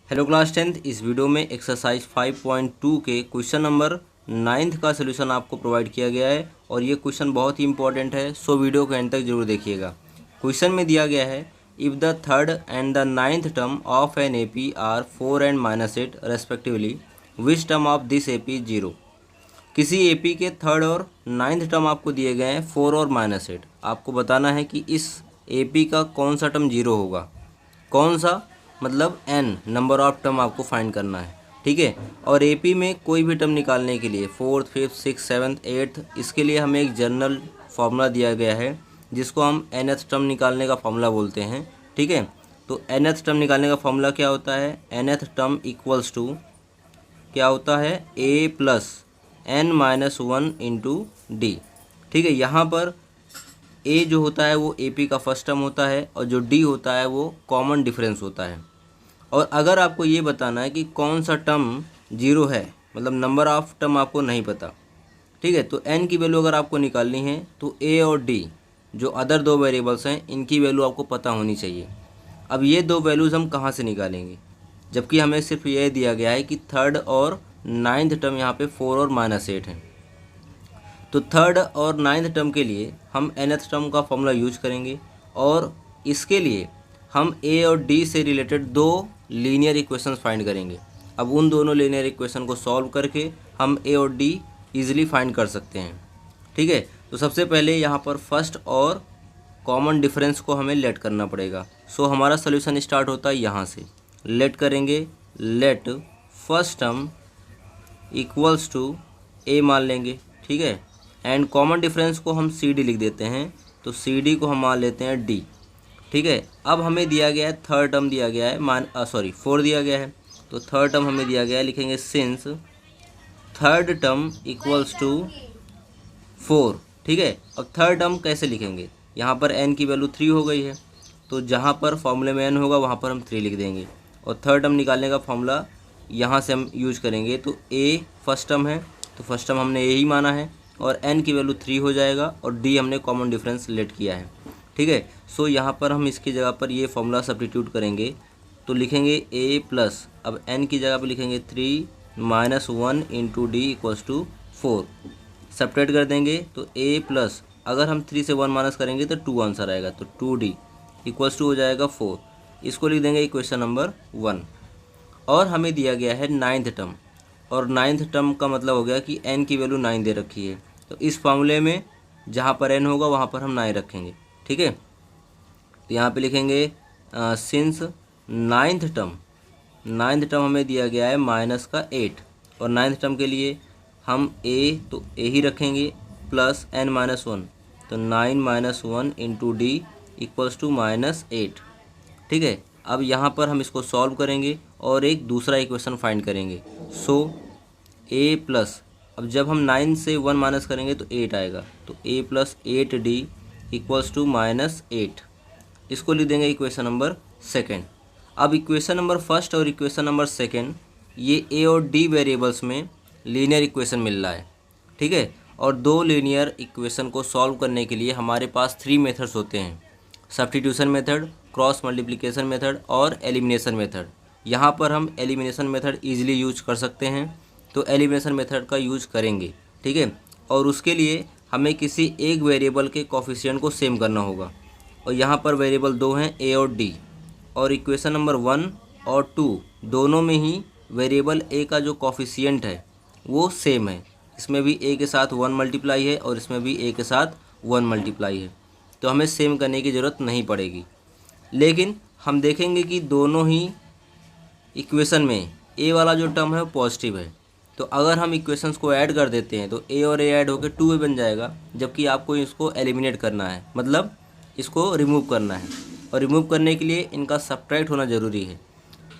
Hello class 10th। इस video में exercise 5.2 के क्वेश्चन नंबर 9th का सलूशन आपको प्रोवाइड किया गया है और ये क्वेश्चन बहुत ही इंपॉर्टेंट है, सो वीडियो को एंड तक जरूर देखिएगा। क्वेश्चन में दिया गया है, if the third and the ninth term of an AP are 4 and -8 respectively, which term of this AP is 0। किसी एपी के थर्ड और नाइन्थ टर्म आपको दिए गए हैं 4 और -8। आपको बताना है कि इस एपी का कौन सा टर्म 0 होगा। कौन सा मतलब n नंबर ऑफ टर्म आपको फाइंड करना है, ठीक है। और एपी में कोई भी टर्म निकालने के लिए 4th, 5th, 6th, 7th, 8th, इसके लिए हमें एक जनरल फार्मूला दिया गया है जिसको हम nth टर्म निकालने का फार्मूला बोलते हैं, ठीक है। तो nth टर्म निकालने का फार्मूला क्या होता है, nth टर्म इक्वल्स टू क्या होता है, a plus n-1 into D, ठीक है। यहाँ पर a जो होता है वो AP का फर्स्ट टर्म होता है और जो D होता है वो कॉमन डिफरेंस होता है। और अगर आपको ये बताना है कि कौन सा टर्म 0 है, मतलब नंबर ऑफ टर्म आपको नहीं पता, ठीक है, तो n की वैल्यू अगर आपको निकालनी है तो A और D जो अदर दो वेरिएबल्स हैं इनकी वैल्यू आपको पता होनी चाहिए। अब ये दो वैल्यूज़ हम कहाँ से निकालेंगे, जबकि हमें सिर्फ ये दिया गया है कि थर्ड और नाइन्थ टर्म यहाँ पे 4 और -8 हैं। तो थर्ड और नाइन्थ टर्म के लिए हम nth टर्म का फॉर्मूला यूज करेंगे और इसके लिए हम a और d से रिलेटेड दो लीनियर इक्वेशंस फाइंड करेंगे। अब उन दोनों लीनियर इक्वेशन को सॉल्व करके हम a और d इजीली फाइंड कर सकते हैं, ठीक है। तो सबसे पहले यहाँ पर फर्स्ट और कॉमन डिफरेंस को हमें लेट करना पड़ेगा। सो हमारा सोल्यूशन स्टार्ट होता है यहाँ से, लेट करेंगे, let first term equals to a मान लेंगे, ठीक है। एंड कॉमन डिफरेंस को हम सी डी लिख देते हैं, तो सी डी को हम मान लेते हैं डी, ठीक है। अब हमें दिया गया है थर्ड टर्म दिया गया है 4 दिया गया है, तो थर्ड टर्म हमें दिया गया है, लिखेंगे since third term equals to 4, ठीक है। अब थर्ड टर्म कैसे लिखेंगे, यहाँ पर n की वैल्यू 3 हो गई है, तो जहाँ पर फॉर्मूले में n होगा वहाँ पर हम 3 लिख देंगे और थर्ड टर्म निकालने का फॉर्मूला यहाँ से हम यूज करेंगे। तो a फर्स्ट टर्म है, तो फर्स्ट टर्म हमने a ही माना है और n की वैल्यू 3 हो जाएगा और d हमने कॉमन डिफरेंस लेट किया है, ठीक है। सो यहाँ पर हम इसकी जगह पर ये फॉर्मूला सब्स्टिट्यूट करेंगे, तो लिखेंगे a प्लस, अब n की जगह पर लिखेंगे 3 - 1 into D equals to 4। Subtract कर देंगे तो a प्लस, अगर हम 3 से 1 माइनस करेंगे तो 2 आंसर आएगा, तो 2d इक्वल्स टू हो जाएगा 4। इसको लिख देंगे इक्वेशन नंबर 1। और हमें दिया गया है नाइन्थ टर्म, और नाइन्थ टर्म का मतलब हो गया कि n की वैल्यू 9 दे रखी है, तो इस फार्मूले में जहाँ पर n होगा वहाँ पर हम 9 रखेंगे, ठीक है। तो यहाँ पे लिखेंगे सिंस नाइन्थ टर्म हमें दिया गया है -8, और नाइन्थ टर्म के लिए हम तो a ही रखेंगे प्लस n-1, तो 9 - 1 इंटू डी इक्वल्स टू -8, ठीक है। अब यहाँ पर हम इसको सॉल्व करेंगे और एक दूसरा इक्वेशन फाइंड करेंगे। सो a प्लस, अब जब हम 9 से 1 माइनस करेंगे तो 8 आएगा, तो a plus 8d equals to -8। इसको लिख देंगे इक्वेशन नंबर सेकेंड। अब इक्वेशन नंबर फर्स्ट और इक्वेशन नंबर सेकेंड, ये a और d वेरिएबल्स में लीनियर इक्वेशन मिल रहा है, ठीक है। और दो लीनियर इक्वेशन को सॉल्व करने के लिए हमारे पास 3 मेथड्स होते हैं, substitution method, cross multiplication method और एलिमिनेशन मेथड। यहाँ पर हम एलिमिनेशन मेथड ईजिली यूज कर सकते हैं, तो एलिमिनेशन मेथड का यूज करेंगे, ठीक है। और उसके लिए हमें किसी एक वेरिएबल के कोफिशिएंट को सेम करना होगा, और यहाँ पर वेरिएबल दो हैं a और d, और इक्वेशन नंबर 1 और 2 दोनों में ही वेरिएबल a का जो कोफिशिएंट है वो सेम है। इसमें भी a के साथ 1 मल्टीप्लाई है और इसमें भी a के साथ 1 मल्टीप्लाई है, तो हमें सेम करने की ज़रूरत नहीं पड़ेगी। लेकिन हम देखेंगे कि दोनों ही इक्वेशन में a वाला जो टर्म है वो पॉजिटिव है, तो अगर हम इक्वेशंस को ऐड कर देते हैं तो a और a ऐड होकर 2a बन जाएगा, जबकि आपको इसको एलिमिनेट करना है, मतलब इसको रिमूव करना है, और रिमूव करने के लिए इनका सब्ट्रैक्ट होना ज़रूरी है,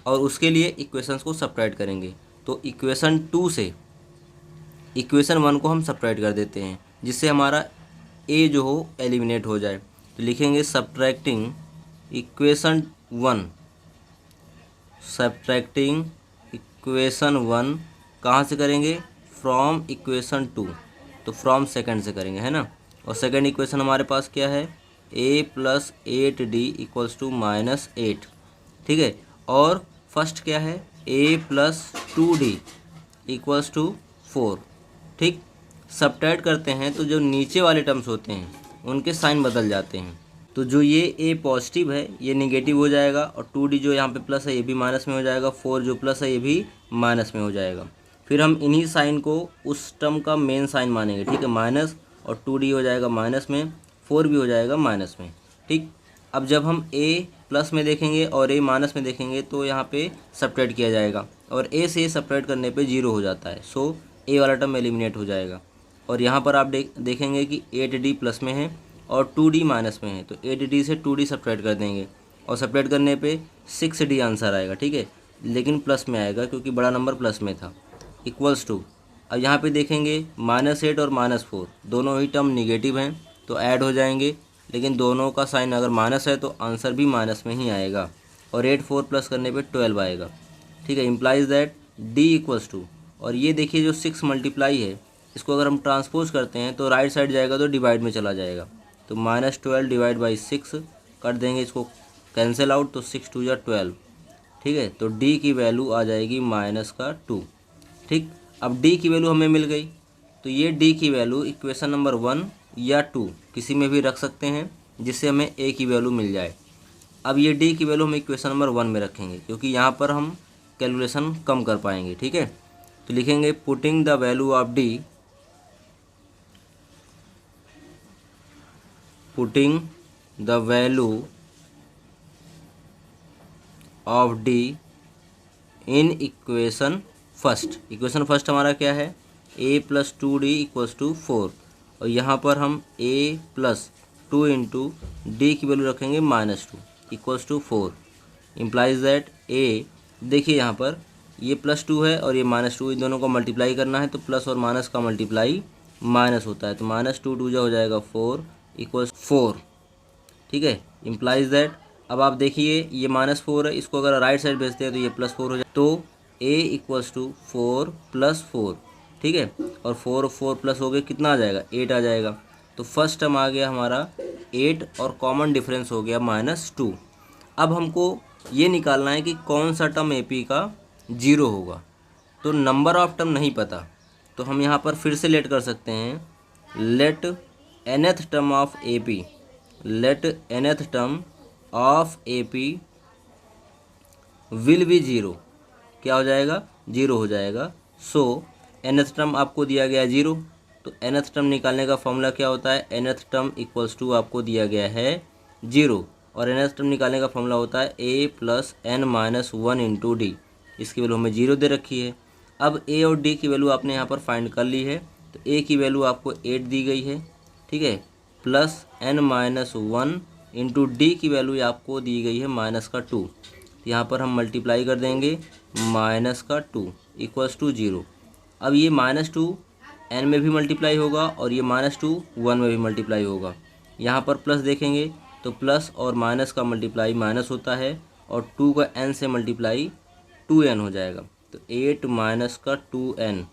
और उसके लिए इक्वेशंस को सब्ट्रैक्ट करेंगे। तो इक्वेशन 2 से इक्वेशन 1 को हम सब्ट्रैक्ट कर देते हैं, जिससे हमारा a जो हो एलिमिनेट हो जाए। तो लिखेंगे सब्ट्रैक्टिंग इक्वेशन 1, सब्ट्रैक्टिंग इक्वेशन 1 कहाँ से करेंगे, फ्रॉम इक्वेशन 2, तो फ्रॉम सेकंड से करेंगे, है ना। और सेकंड इक्वेशन हमारे पास क्या है, a plus 8d equals to -8, ठीक है। और फर्स्ट क्या है, a plus 2d equals to 4। ठीक, सब्ट्रैक्ट करते हैं तो जो नीचे वाले टर्म्स होते हैं उनके साइन बदल जाते हैं। तो जो ये a पॉजिटिव है ये निगेटिव हो जाएगा, और 2d जो यहाँ पे प्लस है ये भी माइनस में हो जाएगा, 4 जो प्लस है ये भी माइनस में हो जाएगा। फिर हम इन्हीं साइन को उस टर्म का मेन साइन मानेंगे। ठीक है, माइनस, और 2d हो जाएगा माइनस में, 4 भी हो जाएगा माइनस में। ठीक, अब जब हम a प्लस में देखेंगे और a माइनस में देखेंगे तो यहाँ पे सब्ट्रैक्ट किया जाएगा, और a से सब्ट्रैक्ट करने पे 0 हो जाता है। सो a वाला टर्म एलिमिनेट हो जाएगा। और यहाँ पर आप देखेंगे कि 8d प्लस में है और 2d माइनस में है, तो 8d से 2d सब्ट्रैक्ट कर देंगे, और सब्ट्रैक्ट करने पे 6d आंसर आएगा। ठीक है, लेकिन प्लस में आएगा क्योंकि बड़ा नंबर प्लस में था, इक्वल्स टू। अब यहाँ पे देखेंगे -8 और -4 दोनों ही टर्म निगेटिव हैं तो ऐड हो जाएंगे, लेकिन दोनों का साइन अगर माइनस है तो आंसर भी माइनस में ही आएगा, और 8 4 प्लस करने पे 12 आएगा। ठीक है, implies that d equals to, और ये देखिए जो 6 मल्टीप्लाई है इसको अगर हम ट्रांसपोज करते हैं तो राइट साइड जाएगा तो डिवाइड में चला जाएगा, तो -12 डिवाइड बाई 6 कर देंगे, इसको कैंसिल आउट, तो 6 2 या 12। ठीक है, तो d की वैल्यू आ जाएगी -2। ठीक, अब d की वैल्यू हमें मिल गई, तो ये d की वैल्यू इक्वेशन नंबर 1 या 2 किसी में भी रख सकते हैं जिससे हमें a की वैल्यू मिल जाए। अब ये d की वैल्यू हम इक्वेशन नंबर 1 में रखेंगे क्योंकि यहाँ पर हम कैलकुलेशन कम कर पाएंगे। ठीक है, तो लिखेंगे putting the value of d, putting the value of d in equation first. Equation first हमारा क्या है, a plus 2d equals to 4, और यहाँ पर हम a प्लस 2 इंटू डी की वैल्यू रखेंगे -2 equals to 4। Implies that a, देखिए यहाँ पर ये +2 है और ये -2, इन दोनों को मल्टीप्लाई करना है तो प्लस और माइनस का मल्टीप्लाई माइनस होता है, तो -2 2 जो हो जाएगा 4 इक्वल्स 4। ठीक है, इम्प्लाइज दैट, अब आप देखिए ये -4 है, इसको अगर राइट साइड भेजते हैं तो ये +4 हो जाए, तो a इक्वल्स टू 4 + 4। ठीक है, और 4 और 4 प्लस हो गए, कितना आ जाएगा, 8 आ जाएगा। तो फर्स्ट टर्म आ गया हमारा 8 और कॉमन डिफरेंस हो गया -2। अब हमको ये निकालना है कि कौन सा टर्म AP का 0 होगा, तो नंबर ऑफ टर्म नहीं पता, तो हम यहाँ पर फिर से लेट कर सकते हैं, let nth term of AP, let nth term of AP will be 0, क्या हो जाएगा, 0 हो जाएगा। सो nth टर्म आपको दिया गया 0, तो nth टर्म निकालने का फॉर्मूला क्या होता है, nth टर्म इक्वल्स टू आपको दिया गया है 0, और nth टर्म निकालने का फॉर्मूला होता है a plus n minus 1 into D. इसकी वैल्यू हमें 0 दे रखी है। अब a और d की वैल्यू आपने यहाँ पर फाइंड कर ली है, तो a की वैल्यू आपको 8 दी गई है। ठीक है, plus n minus 1 into D की वैल्यू आपको दी गई है -2, यहाँ पर हम मल्टीप्लाई कर देंगे -2 इक्वल्स टू 0। अब ये -2 n में भी मल्टीप्लाई होगा और ये -2 1 में भी मल्टीप्लाई होगा। यहाँ पर प्लस देखेंगे तो प्लस और माइनस का मल्टीप्लाई माइनस होता है, और 2 का n से मल्टीप्लाई 2n हो जाएगा, तो 8 माइनस का 2n,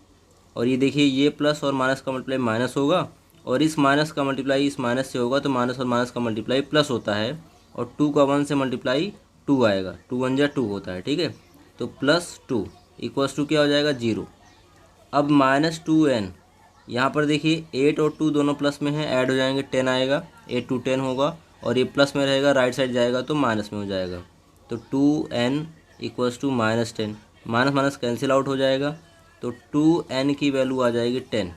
और ये देखिए ये प्लस और माइनस का मल्टीप्लाई माइनस होगा, और इस माइनस का मल्टीप्लाई इस माइनस से होगा, तो माइनस और माइनस का मल्टीप्लाई प्लस होता है, और 2 का 1 से मल्टीप्लाई 2 आएगा, 2 1 जा 2 होता है। ठीक है, तो +2 इक्वल्स टू क्या हो जाएगा, 0। अब -2n, यहाँ पर देखिए 8 और 2 दोनों प्लस में हैं, ऐड हो जाएंगे, 10 आएगा, 8 2 10 होगा, और ये प्लस में रहेगा, राइट साइड जाएगा तो माइनस में हो जाएगा, तो 2n equals to -10, minus minus cancel out हो जाएगा, तो 2n की वैल्यू आ जाएगी 10।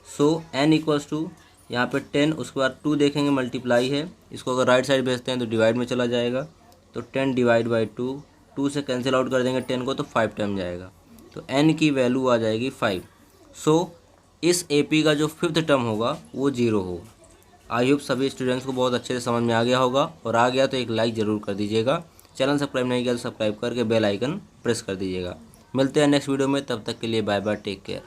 सो n इक्वल्स टू यहाँ पे 10, उसके बाद 2 देखेंगे मल्टीप्लाई है, इसको अगर राइट साइड भेजते हैं तो डिवाइड में चला जाएगा, तो 10 डिवाइड बाई 2, 2 से कैंसिल आउट कर देंगे 10 को, तो 5 टाइम जाएगा, तो n की वैल्यू आ जाएगी 5। सो इस AP का जो 5th टर्म होगा वो 0 होगा। आई होप सभी स्टूडेंट्स को बहुत अच्छे से समझ में आ गया होगा, और आ गया तो एक लाइक ज़रूर कर दीजिएगा। चैनल सब्सक्राइब नहीं किया तो सब्सक्राइब करके बेल आइकन प्रेस कर दीजिएगा। मिलते हैं नेक्स्ट वीडियो में, तब तक के लिए बाय बाय, टेक केयर।